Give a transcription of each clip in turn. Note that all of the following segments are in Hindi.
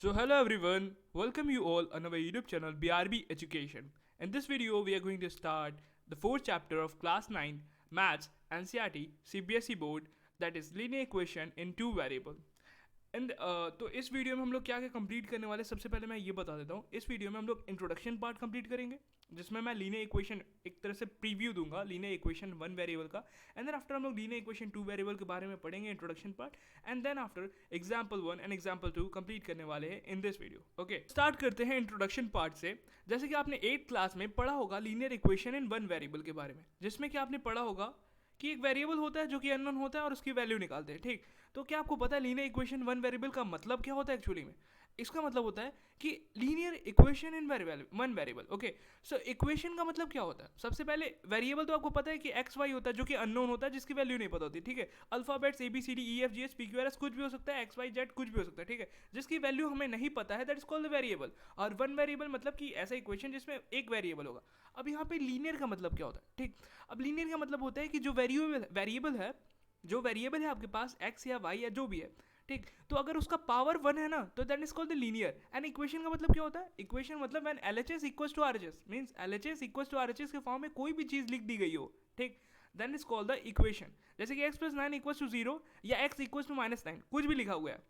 So hello everyone, welcome you all on our YouTube channel BRB Education. In this video, we are going to start the fourth chapter of class 9 Maths NCERT CBSE board, that is linear equation in two variable. And तो इस वीडियो में हम लोग क्या क्या कंप्लीट करने वाले हैं, सबसे पहले मैं ये बता देता हूँ। इस वीडियो में हम लोग इंट्रोडक्शन पार्ट कंप्लीट करेंगे, जिसमें मैं लीनियर इक्वेशन एक तरह से प्रीव्यू दूंगा लीनियर इक्वेशन वन वेरिएबल का। एंड देन आफ्टर हम लोग लीनियर इक्वेशन टू वेरिएबल के बारे में पढ़ेंगे introduction part. And then after example one and example two complete करने वाले हैं in this video. Okay, start करते हैं इंट्रोडक्शन पार्ट से। जैसे कि आपने 8th क्लास में पढ़ा होगा linear equation in one variable के बारे में, जिसमें कि आपने पढ़ा होगा कि एक वेरिएबल होता है जो कि अननोन होता है और उसकी वैल्यू निकालते हैं। ठीक, तो क्या आपको पता है लीनियर इक्वेशन वन वेरिएबल का मतलब क्या होता है एक्चुअली में? इसका मतलब होता है कि linear equation in one variable. Okay, so equation का मतलब क्या होता है? सबसे पहले वेरिएबल तो आपको पता है कि एक्स वाई होता है जो कि अननोन होता है, जिसकी वैल्यू नहीं पता होती। ठीक है, अल्फाबेट्स ABCDEFGHPQRS कुछ भी हो सकता है, XYZ कुछ भी हो सकता है। ठीक है, जिसकी वैल्यू हमें नहीं पता है, that is called the variable. और वन वेरिएबल मतलब कि ऐसा इक्वेशन जिसमें एक वेरिएबल होगा। अब यहाँ पे लीनियर का मतलब क्या होता है? ठीक, अब लीनियर का मतलब होता है कि जो वेरिएबल है आपके पास एक्स या वाई या जो भी है। ठीक, तो अगर उसका पावर वन है ना, तो that is called the linear. And equation का मतलब क्या होता है? इक्वेशन मतलब when LHS equals to RHS, means LHS equals to RHS के फॉर्म में कोई भी चीज लिख दी गई हो। ठीक, then is called the equation. जैसे कि x+9 इक्वल्स टू 0 या x इक्वल्स टू -9 कुछ भी लिखा हुआ है,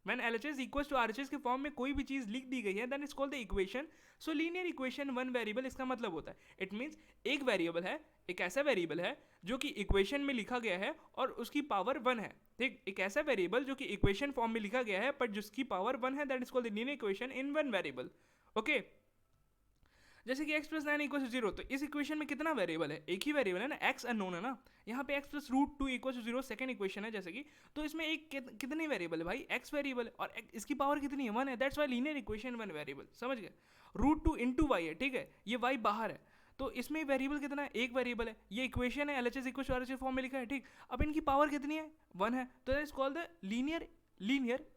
when LHS equals to RHS के फॉर्म में कोई भी चीज लिख दी गई है, then it's called the equation. So linear equation one variable इसका मतलब होता है, इट मीन्स एक वेरिएबल है, एक ऐसा वेरिएबल है जो कि इक्वेशन में लिखा गया है और उसकी पावर वन है। ठीक, एक ऐसा वेरिएबल जो कि इक्वेशन फॉर्म में लिखा गया है पर जिसकी पावर वन है, that is called the linear equation in one variable. Okay, जैसे कि x+9 इक्वल टू 0, तो इस इक्वेशन में कितना वेरिएबल है? एक ही वेरिएबल है ना, x अननोन है ना। यहाँ पे x+√2 equal to 0 second equation है जैसे कि, तो इसमें एक कितनी वेरिएबल है भाई? x वेरिएबल है और इसकी पावर कितनी है? 1 है। That's why linear equation one variable. समझ गए? √2 इंटू वाई है। ठीक है, ये y बाहर है, तो इसमें वेरिएबल कितना है? एक वेरिएबल है। ये इक्वेशन है, LHS equal to RHS form में लिखा है। ठीक, अब इनकी पावर कितनी है? 1 है, तो that is called the linear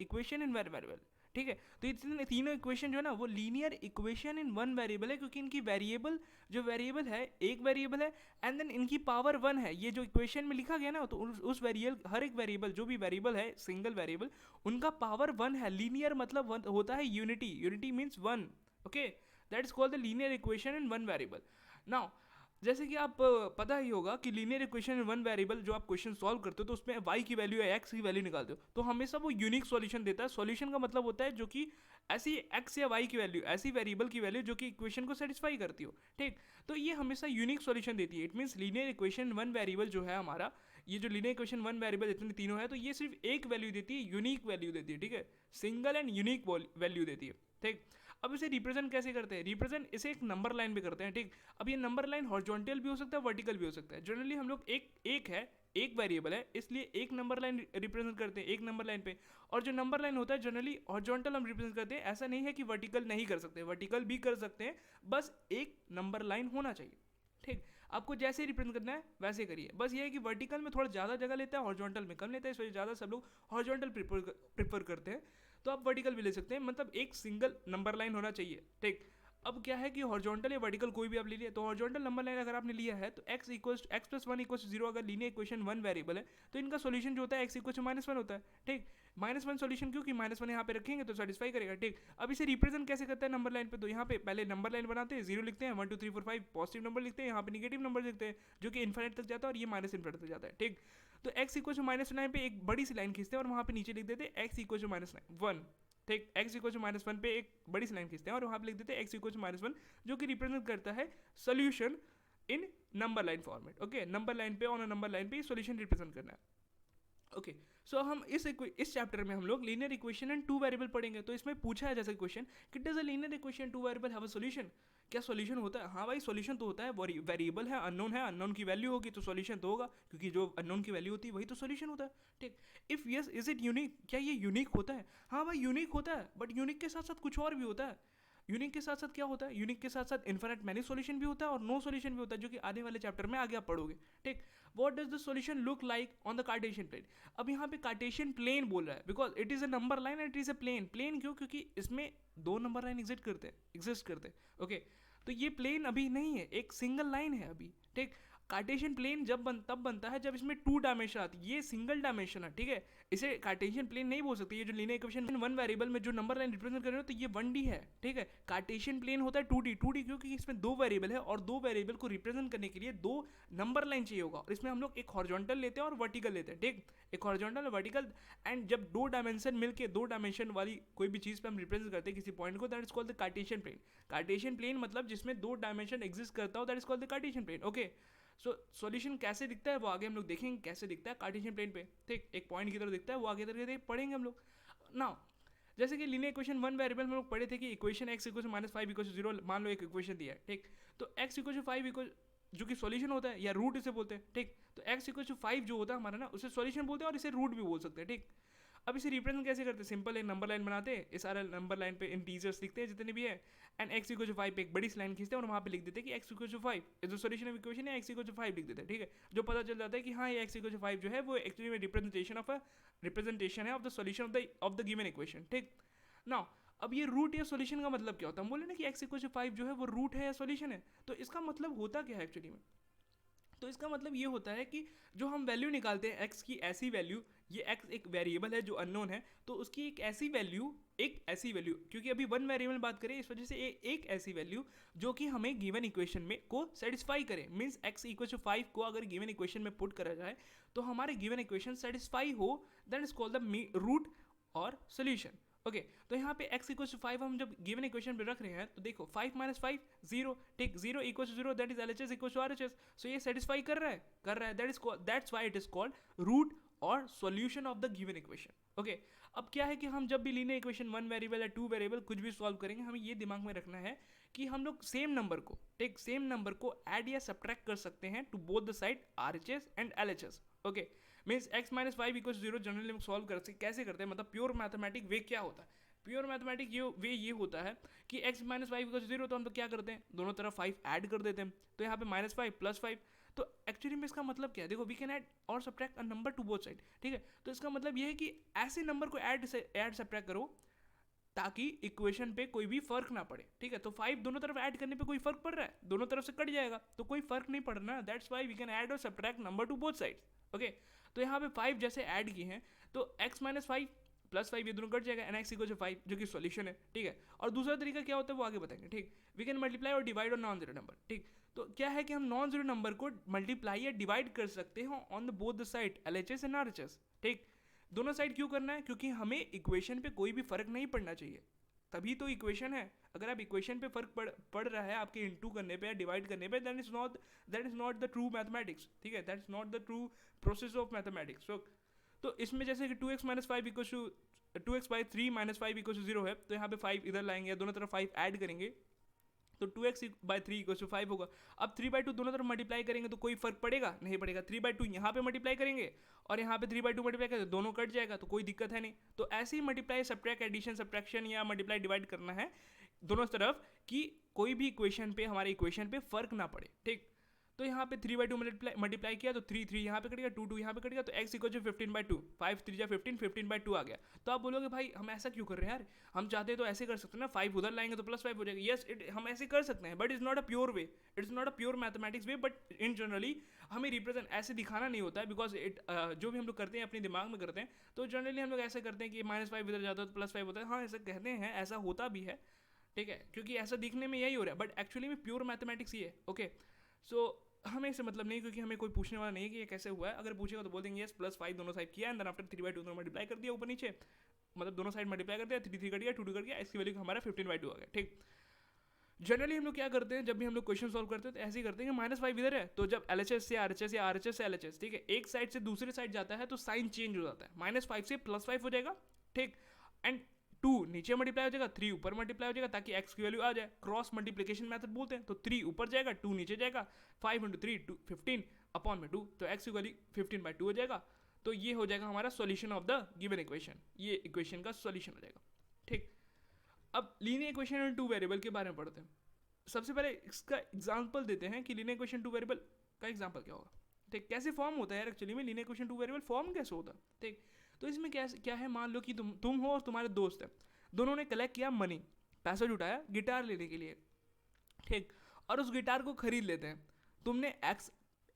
equation in one variable. ठीक है, तो ये तीनों इक्वेशन जो है ना, वो linear equation in one variable है, क्योंकि इनकी वेरिएबल जो वेरिएबल है एक वेरिएबल है एंड देन इनकी पावर वन है। ये जो इक्वेशन में लिखा गया ना, तो उस वेरिएबल, हर एक वेरिएबल जो भी वेरिएबल है सिंगल वेरिएबल, उनका पावर वन है। लीनियर मतलब होता है unity, unity means one. Okay, that is called the linear equation in one variable. Now जैसे कि आप पता ही होगा कि linear equation in one variable जो आप क्वेश्चन सॉल्व करते हो, तो उसमें y की वैल्यू या x की वैल्यू निकालते हो, तो हमेशा वो यूनिक सॉल्यूशन देता है। सॉल्यूशन का मतलब होता है जो कि ऐसी x या y की वैल्यू, ऐसी वेरिएबल की वैल्यू जो कि इक्वेशन को सेटिस्फाई करती हो। ठीक, तो ये हमेशा यूनिक सॉल्यूशन देती है। It means linear equation one variable जो है हमारा, ये जो लीनियर इक्वेशन वन वेरिएबल इतने तीनों है, तो ये सिर्फ एक वैल्यू देती है, यूनिक वैल्यू देती है। ठीक है, सिंगल एंड यूनिक वैल्यू देती है। ठीक, अब इसे रिप्रेजेंट कैसे करते हैं? रिप्रेजेंट इसे एक नंबर लाइन पे करते हैं। ठीक, अब ये नंबर लाइन हॉरिजॉन्टल भी हो सकता है, वर्टिकल भी हो सकता है। जनरली हम लोग एक वेरिएबल है, इसलिए एक नंबर लाइन रिप्रेजेंट करते हैं एक नंबर लाइन पे। और जो नंबर लाइन होता है जनरली हॉरिजॉन्टल हम रिप्रेजेंट करते हैं। ऐसा नहीं है कि वर्टिकल नहीं कर सकते, वर्टिकल भी कर सकते हैं, बस एक नंबर लाइन होना चाहिए। ठीक, आपको जैसे रिप्रेजेंट करना है वैसे करिए। बस ये है कि वर्टिकल में थोड़ा ज़्यादा जगह लेता है, हॉरिजॉन्टल में कम लेता है, इस वजह ज़्यादा सब लोग हॉरिजॉन्टल प्रिफर करते हैं। तो आप वर्टिकल भी ले सकते हैं, मतलब एक सिंगल नंबर लाइन होना चाहिए। ठीक, अब क्या है कि हॉरिजॉन्टल या वर्टिकल कोई भी आप ले लिया, तो हॉरिजॉन्टल नंबर लाइन अगर आपने लिया है, तो x+1 इक्वल्स 0 अगर लीनियर इक्वेशन वन वेरिएबल है, तो इनका सॉल्यूशन जो होता है x इक्वल टू -1 होता है। ठीक, -1 सॉल्यूशन क्योंकि -1 यहाँ पे रखेंगे तो सेटिस्फाई करेगा। ठीक, अब इसे रिप्रेजेंट कैसे करता है नंबर लाइन पे? तो यहाँ पे पहले नंबर लाइन बनाते हैं, 0 लिखते हैं, 1 2 3 4 5 पॉजिटिव नंबर लिखते हैं, यहाँ पे निगेटिव नंबर लिखते हैं जो कि इन्फिनिट तक जाता है, और ये माइनस इन्फिनिट तक जाता है। ठीक, तो x इक्वल टू -9 पे एक बड़ी सी लाइन खींचते हैं और वहाँ पे नीचे लिख देते हैं x इक्वल टू -1। ठीक, x इक्वल टू -1 पे एक बड़ी सी लाइन खींचते हैं और वहाँ पे लिख देते हैं x इक्वल टू -1, जो कि रिप्रेजेंट करता है solution in number line format. Okay, number line पे, ऑन नंबर लाइन पे सोल्यूशन रिप्रेजेंट करना है। ओके, सो हम इस चैप्टर में हम लोग linear equation and two variable पढ़ेंगे। तो इसमें पूछा है जैसे क्वेश्चन कि does a linear equation two variable have a solution? क्या सॉल्यूशन होता है? हाँ भाई, सॉल्यूशन तो होता है। वेरिएबल है, अननोन की वैल्यू होगी तो सॉल्यूशन तो होगा, क्योंकि जो अननोन की वैल्यू होती है वही तो सॉल्यूशन होता है। ठीक, if yes is it unique? क्या ये यूनिक होता है? हाँ भाई, यूनिक होता है, बट यूनिक के साथ साथ कुछ और भी होता है। यूनिक के साथ साथ क्या होता है? यूनिक के साथ साथ इन्फिनिट मैनी सॉल्यूशन भी होता है और नो सॉल्यूशन भी होता है, जो कि आने वाले चैप्टर में आगे आप पढ़ोगे। ठीक, what does the solution look like on the Cartesian plane? अब यहाँ पे कार्टेशियन प्लेन बोल रहा है, because it is a number line and it is a plane. Plane क्यों? क्योंकि इसमें दो नंबर लाइन एग्जिस्ट करते हैं। ओके, तो ये प्लेन अभी नहीं है, एक सिंगल लाइन है अभी। ठीक, कार्टेशियन प्लेन तब बनता है जब इसमें 2 डायमेंशन आती है, ये सिंगल डायमेंशन है, ठीक है, इसे कार्टेशियन प्लेन नहीं बोल सकते। ये जो लीनियर इक्वेशन 1 वेरिएबल में जो नंबर लाइन रिप्रेजेंट कर रहे हो तो ये 1D है, ठीक है। कार्टेशियन प्लेन होता है 2D क्योंकि इसमें 2 वेरिएबल है और 2 वेरिएबल को रिप्रेजेंट करने के लिए 2 नंबर लाइन चाहिए होगा, और इसमें हम लोग एक हॉरिजॉन्टल लेते हैं और वर्टिकल लेते हैं, ठीक, एक हॉरिजॉन्टल और वर्टिकल। एंड जब 2 डायमेंशन मिलके 2 डायमेंशन वाली कोई भी चीज़ पे हम रिप्रेजेंट करते हैं किसी पॉइंट को, that is called the Cartesian plane. Cartesian plane मतलब जिसमें 2 डायमेंशन एग्जिस्ट करता हो, that is called the Cartesian plane, okay. So solution कैसे दिखता है वो आगे हम लोग देखेंगे कैसे दिखता है कार्टेशियन प्लेन पे, ठीक, एक पॉइंट की तरह दिखता है, वो आगे तरह पढ़ेंगे हम लोग। नाउ जैसे कि लीनियर इक्वेशन 1 वेरिएबल में हम लोग पढ़े थे कि equation x equal to -5 equal to 0, मान लो एक इक्वेशन दिया है, ठीक, तो x इक्वल टू 5 इक्वल जो कि सॉल्यूशन होता है या रूट इसे बोलते हैं, ठीक, तो x इक्वल टू 5 जो होता है हमारा ना उसे सॉल्यूशन बोलते हैं और इसे रूट भी बोल सकते हैं, ठीक। अब इसे रिप्रेजेंट कैसे करते हैं, सिंपल एक नंबर लाइन बनाते हैं, इस सारे नंबर लाइन पे इंटीजर्स लिखते हैं जितने भी है, एंड x इक्वल टू 5 पे एक बड़ी लाइन खींचते हैं और वहाँ पे लिख देते हैं कि x इक्वल टू 5 जो सॉल्यूशन ऑफ इक्वेशन है x इक्वल टू 5 लिख देते हैं, ठीक है, जो पता चल जाता है कि हाँ ये x इक्वल टू 5 जो है वो एक्चुअली में रिप्रेजेंटेशन है of the solution of the given equation, ठीक। नाउ अब ये रूट या सॉल्यूशन का मतलब क्या होता है, हम बोले ना कि x इक्वल टू 5 जो है वो रूट है या सॉल्यूशन है, तो इसका मतलब होता क्या है एक्चुअली में, तो इसका मतलब ये होता है कि जो हम वैल्यू निकालते हैं x की ऐसी वैल्यू, ये x एक वेरिएबल है जो अननोन है, तो उसकी एक ऐसी वैल्यू क्योंकि अभी 1 वेरिएबल में बात करें इस वजह से एक ऐसी वैल्यू जो कि हमें गिवन इक्वेशन में को सेटिस्फाई करे, मींस x इक्वल टू 5 को अगर गिवन इक्वेशन में पुट करा जाए तो हमारे गिवन इक्वेशन सेटिस्फाई हो, that is called the root और सोल्यूशन, ओके। तो यहाँ पे x इक्वल टू 5 हम जब गिवन इक्वेशन पे रख रहे हैं तो देखो 5 - 5 0, ठीक, 0 equal to 0 that is LHS equal to RHS, so ये सेटिस्फाई कर रहा है, that's why it is called root और solution of the given equation, okay. अब क्या है कि हम जब भी लीनियर इक्वेशन 1 वेरिएबल या 2 वेरिएबल कुछ भी सॉल्व करेंगे, हमें ये दिमाग में रखना है कि हम लोग सेम नंबर को ऐड या सब्ट्रैक्ट कर सकते हैं to both the side RHS and LHS, okay. Means x - 5 equal to 0 generally हम सॉल्व कर सकते कैसे करते हैं, मतलब प्योर मैथमेटिक वे क्या होता है, प्योर मैथमेटिक ये होता है कि x - 5 इक्वल टू 0, तो हम तो क्या करते हैं दोनों तरफ 5 ऐड कर देते हैं, तो यहाँ पे -5 + 5, तो एक्चुअली में इसका मतलब क्या है, देखो वी कैन ऐड और subtract a number to both side, ठीक है, तो इसका मतलब ये है कि ऐसे नंबर को ऐड सब्ट्रैक्ट करो ताकि इक्वेशन पे कोई भी फर्क ना पड़े, ठीक है, तो 5 दोनों तरफ ऐड करने पे कोई फर्क पड़ रहा है, दोनों तरफ से कट जाएगा तो कोई फर्क नहीं पड़ रहा, that's why we can add और subtract number to both sides, okay. तो यहाँ पे 5 जैसे ऐड किए हैं तो x - 5 + 5 ये दोनों कट जाएगा, एंड x इक्वल टू 5 जो कि सॉल्यूशन है, ठीक है। और दूसरा तरीका क्या होता है वो आगे बताएंगे, ठीक, वी कैन मल्टीप्लाई और डिवाइड और नॉन जीरो नंबर, ठीक, तो क्या है कि हम नॉन जीरो नंबर को मल्टीप्लाई या डिवाइड कर सकते हैं on the both the side LHS and RHS, ठीक। दोनों साइड क्यों करना है, क्योंकि हमें इक्वेशन पे कोई भी फर्क नहीं पड़ना चाहिए, तभी तो इक्वेशन है। अगर आप इक्वेशन पे फर्क पड़ रहा है आपके इनटू करने पे या डिवाइड करने पे, that is not the true mathematics, ठीक है, that is not the true process of mathematics. तो इसमें जैसे कि 2x - 5 equal to 2x/3 - 5 equal to 0 है, तो यहाँ पे 5 इधर लाएंगे, दोनों तरफ 5 ऐड करेंगे तो 2x/3 इक्वल टू 5 होगा। अब 3/2 दोनों तरफ मल्टीप्लाई करेंगे तो कोई फर्क पड़ेगा नहीं पड़ेगा, 3/2 यहाँ पे मल्टीप्लाई करेंगे और यहाँ पे 3/2 मल्टीप्लाई करेंगे, दोनों कट जाएगा तो कोई दिक्कत है नहीं। तो ऐसे ही मल्टीप्लाई सब्ट्रैक्ट एडिशन सब्ट्रैक्शन या मल्टीप्लाई डिवाइड करना है दोनों तरफ कि कोई भी इक्वेशन पे हमारे इक्वेशन पे फर्क ना पड़े, ठीक। तो यहाँ पे 3/2 मल्टीप्लाई किया तो 3 यहाँ पे कट गया, 2 यहाँ पे कट गया, तो x इक्वल टू 15/2, 5 3 15, 15/2 आ गया। तो आप बोलोगे भाई हम ऐसा क्यों कर रहे हैं यार, हम चाहते तो ऐसे कर सकते हैं ना, 5 उधर लाएंगे तो +5 हो जाएगा, यस हम ऐसे कर सकते हैं, but it's not a pure way, it's not a pure mathematics way, but in generally हमें रिप्रेजेंट ऐसे दिखाना नहीं होता है, बिकॉज जो भी हम लोग करते हैं अपने दिमाग में करते हैं, तो जनरली हम लोग ऐसे करते हैं कि -5 इधर जाता है तो +5 होता है, हाँ ऐसा कहते हैं, ऐसा होता भी है, ठीक है, क्योंकि ऐसा दिखने में यही हो रहा है, बट एक्चुअली में प्योर मैथमेटिक्स ही है, ओके। सो हमें इससे मतलब नहीं, क्योंकि हमें कोई पूछने वाला नहीं है कि ये कैसे हुआ है, अगर पूछेगा तो बोल देंगे यस +5 दोनों साइड किया एंड देन आफ्टर 3/2 दोनों मल्टीप्लाई कर दिया ऊपर नीचे, मतलब दोनों साइड मल्टीप्लाई कर दिया, 3 कट गया, 2 कट गया, इसकी वैल्यू हमारा 15/2 आ गया, ठीक। जनरली हम लोग क्या करते हैं जब भी हम लोग क्वेश्चन सॉल्व करते हैं तो ऐसे ही करते हैं कि -5 इधर है, तो जब LHS से RHS या RHS से LHS, ठीक है, एक साइड से दूसरी साइड जाता है तो साइन चेंज हो जाता है, -5 से +5 हो जाएगा, ठीक, एंड 2 नीचे मल्टीप्लाई हो जाएगा, 3 ऊपर मल्टीप्लाई हो जाएगा ताकि x की वैल्यू आ जाए, क्रॉस मल्टीप्लिकेशन मेथड बोलते हैं, तो 3 ऊपर जाएगा 2 नीचे जाएगा, 5 × 3 15 अपॉन में 2, तो x की वैल्यू 15/2 हो जाएगा। तो ये हो जाएगा हमारा solution of the given equation, ये इक्वेशन का सॉल्यूशन हो जाएगा, ठीक। अब लीनियर इक्वेशन इन 2 वेरिएबल के बारे में पढ़ते हैं। सबसे पहले इसका एग्जांपल देते हैं कि लीनियर इक्वेशन 2 वेरिएबल का एग्जांपल क्या होगा, ठीक, कैसे फॉर्म होता है यार एक्चुअली में लीनियर इक्वेशन 2 वेरिएबल फॉर्म कैसे होता है, ठीक। तो इसमें क्या है, मान लो कि तुम हो और तुम्हारे दोस्त है, दोनों ने कलेक्ट किया मनी, पैसा जुटाया गिटार लेने के लिए, ठीक, और उस गिटार को खरीद लेते हैं। तुमने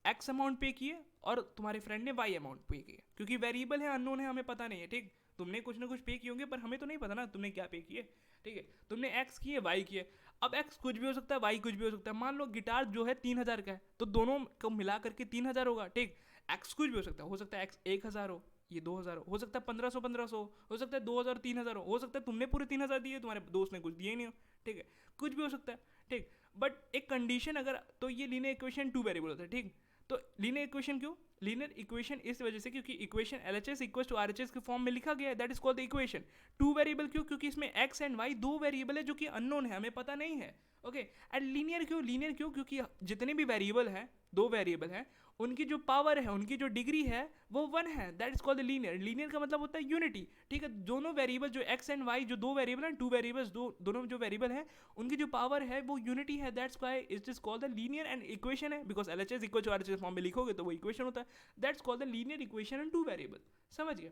एक्स अमाउंट पे किए और तुम्हारे फ्रेंड ने वाई अमाउंट पे किए, क्योंकि वेरिएबल है, अननोन है, हमें पता नहीं है, ठीक। तुमने कुछ ना कुछ पे किए होंगे पर हमें तो नहीं पता ना तुमने क्या पे किए, ठीक है। तुमने एक्स किए वाई किए। अब एक्स कुछ भी हो सकता है, वाई कुछ भी हो सकता है। मान लो गिटार जो है 3,000 का है, तो दोनों को मिला करके 3,000 होगा, ठीक। एक्स कुछ भी हो सकता है एक्स 1,000 हो, ये 2,000 हो सकता है 1,500 हो सकता है 2,000 3,000 हो सकता है तुमने पूरे 3,000 दिए, तुम्हारे दोस्त ने कुछ दिए नहीं हो, ठीक है। कुछ भी हो सकता है, ठीक। बट एक कंडीशन अगर, तो ये लीनियर इक्वेशन 2 वेरिएबल होता है, ठीक। तो लीनियर इक्वेशन क्यों? लीनियर इक्वेशन इस वजह से क्योंकि equation LHS equal to RHS के फॉर्म में लिखा गया है, that is called the equation. 2 variable क्यों? क्योंकि इसमें एक्स एंड वाई दो वेरिएबल है जो कि अननोन है, हमें पता नहीं है, ओके। एंड लीनियर क्यों? लीनियर क्यों? क्योंकि जितने भी वेरिएबल हैं, दो वेरिएबल हैं, उनकी जो पावर है, उनकी जो डिग्री है वो 1 है, that is called the linear. Linear का मतलब होता है यूनिटी, ठीक है। दोनों वेरिएबल जो एक्स एंड वाई जो दो वेरिएबल हैं, टू वेरिएबल्स, दोनों जो वेरिएबल हैं उनकी जो पावर है वो यूनिटी है, that's why it is called the linear. And equation है because LHS equal to RHS form में लिखोगे तो वो इक्वेशन होता है, that's called the linear equation and 2 variable. समझ गए?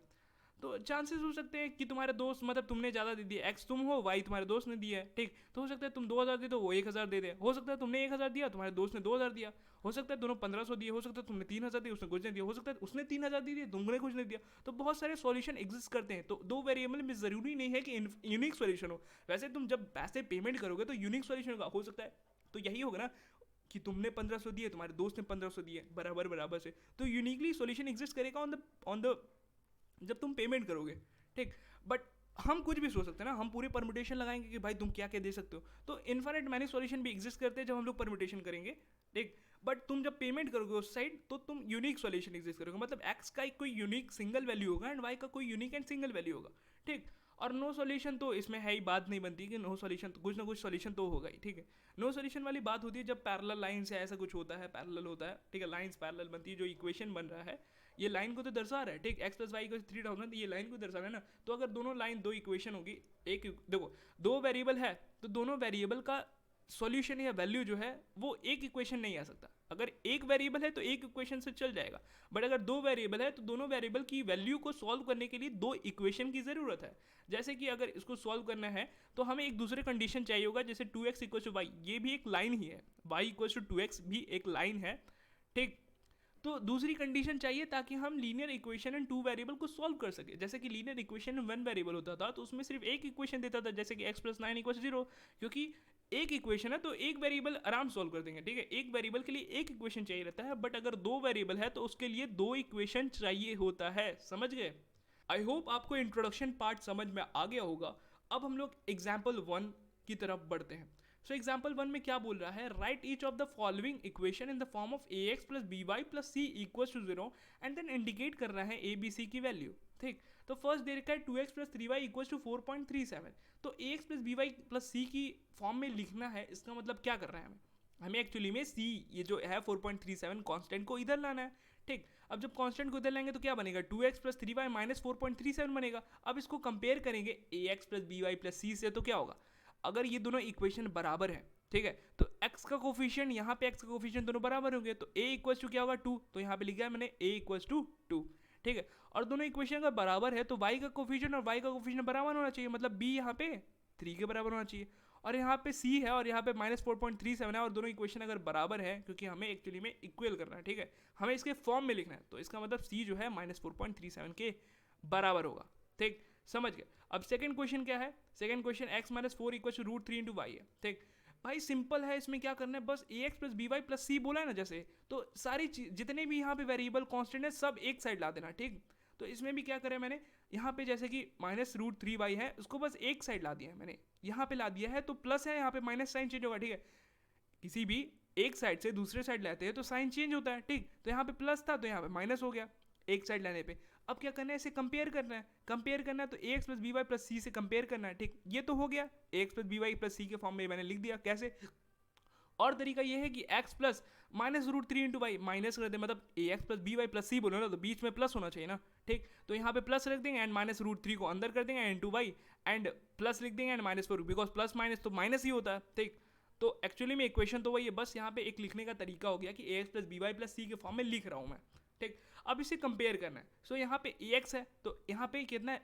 तो चांसेस हो सकते हैं कि तुम्हारे दोस्त, मतलब तुमने ज़्यादा दे दिया, एक्स तुम हो, वाई तुम्हारे दोस्त ने दिया है, ठीक। तो हो सकता है तुम 2,000 दे दो, वो 1,000 दे दे। हो सकता है तुमने 1,000 दिया, तुम्हारे दोस्त ने 2,000 दिया। हो सकता है दोनों 1,500 दिए। हो सकता है तुमने 3,000 दिए, उसने कुछ नहीं दिया। हो सकता है उसने 3,000 दिए, तुमने कुछ नहीं दिया। तो बहुत सारे सॉल्यूशन एग्जिस्ट करते हैं। तो दो वेरिएबल में ज़रूरी नहीं है कि यूनिक सॉल्यूशन हो। वैसे तुम जब पैसे पेमेंट करोगे तो यूनिक सॉल्यूशन होगा, हो सकता है। तो यही होगा ना कि तुमने 1,500 दिए, तुम्हारे दोस्त ने 1,500 दिए, बराबर बराबर से। तो यूनिकली सॉल्यूशन एग्जिस्ट करेगा ऑन द जब तुम पेमेंट करोगे, ठीक। बट हम कुछ भी सोच सकते हैं ना, हम पूरे परमुटेशन लगाएंगे कि भाई तुम क्या क्या दे सकते हो। तो इन्फिनिट मैनी सॉल्यूशन भी एग्जिस्ट करते हैं जब हम लोग परमुटेशन करेंगे, ठीक। बट तुम जब पेमेंट करोगे उस साइड तो तुम यूनिक सॉल्यूशन एग्जिस्ट करोगे, मतलब एक्स का एक कोई यूनिक सिंगल वैल्यू होगा एंड वाई का कोई यूनिक एंड सिंगल वैल्यू होगा, ठीक। और नो सॉल्यूशन तो इसमें है ही, बात नहीं बनती कि नो सॉल्यूशन, तो कुछ ना कुछ सॉल्यूशन तो होगा ही, ठीक है। नो सॉल्यूशन वाली बात होती है जब पैरेलल लाइंस है, ऐसा कुछ होता है, पैरेलल होता है, ठीक है। लाइंस पैरेलल बनती है, जो इक्वेशन बन रहा है ये लाइन को तो दर्शा रहा है, ठीक। एक्स प्लस वाई को 3,000, ये लाइन को दर्शा रहा है ना। तो अगर दोनों लाइन, दो इक्वेशन होगी, एक देखो दो वेरिएबल है तो दोनों वेरिएबल का सॉल्यूशन या वैल्यू जो है वो एक इक्वेशन नहीं आ सकता। अगर एक वेरिएबल है तो एक इक्वेशन से चल जाएगा, बट अगर दो वेरिएबल है तो दोनों वेरिएबल की वैल्यू को सॉल्व करने के लिए दो इक्वेशन की ज़रूरत है। जैसे कि अगर इसको सॉल्व करना है तो हमें एक दूसरे कंडीशन चाहिए होगा, जैसे 2x इक्वल टू वाई, ये भी एक लाइन ही है, y इक्वल टू 2x भी एक लाइन है, ठीक। तो दूसरी कंडीशन चाहिए ताकि हम लीनियर इक्वेशन एंड 2 वेरिएबल को सॉल्व कर सके। जैसे कि लीनियर इक्वेशन में 1 वेरिएबल होता था तो उसमें सिर्फ एक इक्वेशन देता था, जैसे कि x प्लस 9 इक्वल 0, क्योंकि एक इक्वेशन है तो एक वेरिएबल आराम सॉल्व कर देंगे, ठीक है। एक वेरिएबल के लिए एक इक्वेशन चाहिए रहता है, बट अगर दो वेरिएबल है तो उसके लिए दो इक्वेशन चाहिए होता है। समझ गए? आई होप आपको इंट्रोडक्शन पार्ट समझ में आ गया होगा। अब हम लोग एग्जाम्पल 1 की तरफ बढ़ते हैं। सो एग्जाम्पल 1 में क्या बोल रहा है, write each of the following equation in the form of ax plus by plus c equal to 0 and then indicate कर रहा है a b c की वैल्यू, ठीक। तो फर्स्ट दे रखा है 2x plus 3y equal to 4.37। तो ax plus by plus c की फॉर्म में लिखना है, इसका मतलब क्या कर रहा है हमें एक्चुअली में c ये जो है 4.37 कांस्टेंट को इधर लाना है, ठीक। अब जब कांस्टेंट को इधर लाएंगे तो क्या बनेगा, 2x प्लस 3y माइनस 4.37 बनेगा। अब इसको कंपेयर करेंगे ax plus by plus c से, तो क्या होगा, अगर ये दोनों इक्वेशन बराबर है, ठीक है, तो x का कोफिशिएंट, यहाँ पे x का कोफिशिएंट दोनों बराबर होंगे, तो a इक्वल टू क्या होगा 2, तो यहाँ पे लिखा है मैंने a इक्वल टू 2, ठीक है। और दोनों इक्वेशन अगर बराबर है तो y का कोफिशिएंट और y का कोफिशिएंट बराबर होना चाहिए, मतलब b यहाँ पे 3 के बराबर होना चाहिए, और यहाँ पे c है और यहाँ पे माइनस 4.37 है, और दोनों इक्वेशन अगर बराबर है, क्योंकि हमें एक्चुअली में इक्वल करना है, ठीक है, हमें इसके फॉर्म में लिखना है, तो इसका मतलब c जो है माइनस 4.37 के बराबर होगा, ठीक। समझ गए? अब सेकंड क्वेश्चन क्या है, second question x minus 4 equal to root 3 into y है, ठीक। भाई सिंपल है, इसमें क्या करना है, बस ax plus by plus c बोला है ना, जैसे तो सारी जितने भी यहाँ पे वेरिएबल कांस्टेंट है सब एक साइड ला देना, ठीक। तो इसमें भी क्या करें मैंने, यहाँ पे जैसे कि माइनस रूट 3y है, उसको बस एक साइड ला दिया है मैंने, यहाँ पे ला दिया है, तो प्लस है, यहाँ पे माइनस साइन चेंज होगा, ठीक है। किसी भी एक साइड से दूसरे साइड लाते हैं तो साइन चेंज होता है, ठीक। तो यहाँ पे प्लस था तो यहाँ पे माइनस हो गया एक साइड लाने पे। अब क्या करना है, इसे कंपेयर करना है, कंपेयर करना है तो ax plus by plus c से कंपेयर करना है, ठीक। ये तो हो गया, ax plus by plus c के फॉर्म में मैंने लिख दिया। कैसे, और तरीका ये है कि x plus minus root 3 into y minus कर दे, मतलब ax plus by plus c बोलो ना, तो बीच में प्लस होना चाहिए ना, ठीक। तो यहाँ पे प्लस रख देंगे एंड माइनस रूट 3 को अंदर कर देंगे इंटू वाई एंड प्लस लिख देंगे and minus 4, because plus minus तो माइनस ही होता है, ठीक। तो एक्चुअली में इक्वेशन तो वही है, बस यहाँ पे एक लिखने का तरीका हो गया कि ax plus by plus c के फॉर्म में लिख रहा हूँ मैं, ठीक। अब इसे कंपेयर करना है, सो यहाँ पे ax है तो यहाँ पे कितना है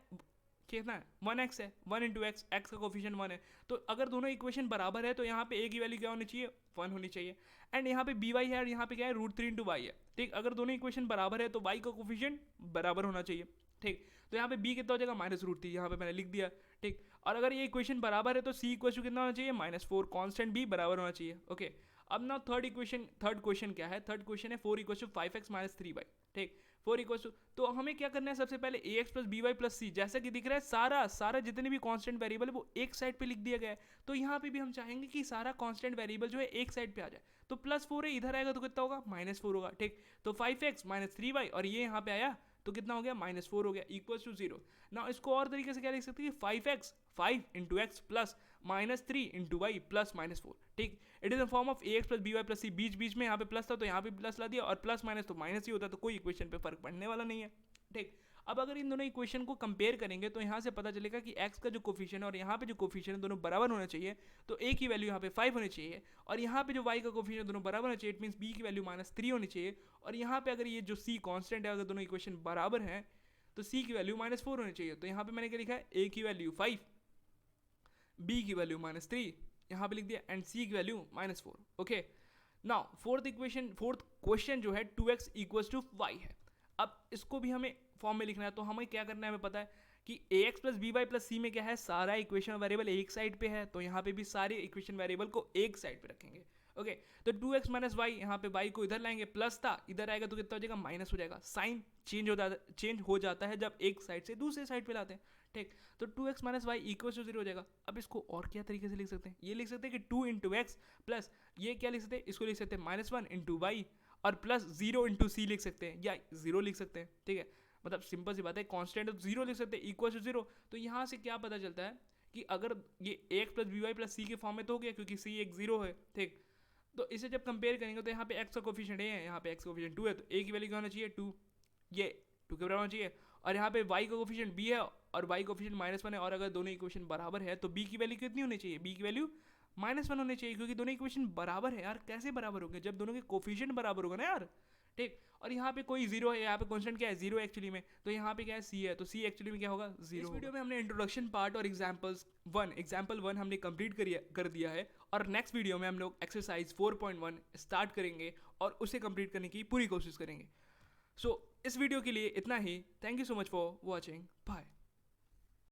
कितना है 1x है, 1 इंटू एक्स, एक्स का कोफिशिएंट 1 है। तो अगर दोनों इक्वेशन बराबर है तो यहाँ पे a की वैल्यू क्या होनी चाहिए, 1 होनी चाहिए। एंड यहाँ पे बी वाई है और यहाँ पे क्या है √3 इंटू वाई है। ठीक, अगर दोनों इक्वेशन बराबर है तो y का कोफिशिएंट बराबर होना चाहिए। ठीक, तो यहाँ पे b कितना हो जाएगा -√3, यहाँ पे मैंने लिख दिया। ठीक, और अगर ये इक्वेशन बराबर है तो c इक्वल टू कितना होना चाहिए -4, कॉन्स्टेंट भी बराबर होना चाहिए। ओके, अब ना थर्ड क्वेश्चन क्या है, थर्ड क्वेश्चन है 4 इक्वल टू 5x - 3y। ठीक, 4 इक्वल टू, तो हमें क्या करना है सबसे पहले ax plus b y plus c, जैसा कि दिख रहा है सारा जितने भी कांस्टेंट वेरिएबल है वो एक साइड पे लिख दिया गया है। तो यहाँ पे भी हम चाहेंगे कि सारा कांस्टेंट वेरिएबल जो है एक साइड पे आ जाए। तो +4 है, इधर आएगा तो कितना होगा -4 होगा। ठीक, तो 5x - 3y और ये यहाँ पे आया तो कितना हो गया -4 हो गया इक्वल टू 0। ना इसको और तरीके से क्या लिख सकते हैं, 5x 5 into x plus -3 into y plus -4। ठीक, it is a form of ax plus b y plus c, बीच में यहाँ पे प्लस था तो यहाँ पे प्लस ला दिया, और प्लस माइनस तो माइनस ही होता है, तो कोई इक्वेशन पे फर्क पड़ने वाला नहीं है। ठीक, अब अगर इन दोनों इक्वेशन को कंपेयर करेंगे तो यहाँ से पता चलेगा कि x का जो कोफिशिएंट और यहाँ पे जो कोफिशिएंट दोनों बराबर होना चाहिए। तो a की वैल्यू यहाँ पे 5 होनी चाहिए और यहाँ पे जो y का कोफिशिएंट दोनों बराबर होना चाहिए, इट मींस b की वैल्यू -3 होनी चाहिए। और यहाँ पे अगर ये जो c कांस्टेंट है, अगर दोनों इक्वेशन बराबर हैं तो c की वैल्यू -4 होनी चाहिए। तो यहाँ पे मैंने क्या लिखा है, a की वैल्यू 5, b की वैल्यू -3 यहाँ पे लिख दिया, एंड c की value -4। Okay, now fourth question जो है 2x इक्वल्स टू y है। अब इसको भी हमें फॉर्म में लिखना है, तो हमें क्या करना है, हमें पता है कि ax plus b y plus c में क्या है, सारा इक्वेशन वेरिएबल एक साइड पे है, तो यहाँ पे भी सारे इक्वेशन वेरिएबल को एक साइड पे रखेंगे। ओके, तो 2x माइनस वाई, यहाँ पे y को इधर लाएंगे, प्लस था इधर आएगा तो कितना हो जाएगा, माइनस हो जाएगा। साइन चेंज हो जाता है जब एक साइड से दूसरे साइड पे लाते हैं। ठीक, तो 2x minus Y equal to 0 हो जाएगा। अब इसको और क्या तरीके से लिख सकते हैं, ये लिख सकते हैं कि 2 इंटू एक्स प्लस ये क्या लिख सकते हैं, इसको लिख सकते हैं -1 इंटू वाई और प्लस 0 इंटू सी लिख सकते हैं, या 0 लिख सकते हैं। ठीक है, मतलब सिंपल सी बात है, कांस्टेंट तो 0 लिख सकते हैं इक्वल टू 0। तो यहाँ से क्या पता चलता है कि अगर ये ax plus b y plus c के फॉर्म में तो हो गया, क्योंकि सी एक 0 है। ठीक, तो इसे जब कंपेयर करेंगे तो यहाँ पे x का कोफिशिएंट a है, यहाँ पे x का कोफिशिएंट 2 है, तो a की वैल्यू क्या होना चाहिए 2, ये 2 के बराबर होना चाहिए। और यहाँ पे y का कोफिशिएंट b है और y कोफिशिएंट -1 है, और अगर दोनों इक्वेशन बराबर है तो b की वैल्यू कितनी होनी चाहिए, b की वैल्यू -1 होनी चाहिए, क्योंकि दोनों इक्वेशन बराबर है यार। कैसे बराबर होंगे, जब दोनों के कोफिशिएंट बराबर होगा ना यार। ठीक, और यहाँ पे कोई 0 है, यहाँ पे कांस्टेंट क्या है 0 एक्चुअली में, तो यहाँ पे क्या है c है, तो c एक्चुअली में क्या होगा 0। इस वीडियो में हमने इंट्रोडक्शन पार्ट और एग्जाम्पल 1 हमने कंप्लीट कर दिया है, और नेक्स्ट वीडियो में हम लोग एक्सरसाइज 4.1 स्टार्ट करेंगे और उसे कंप्लीट करने की पूरी कोशिश करेंगे। सो इस वीडियो के लिए इतना ही। Thank you so much for watching, bye.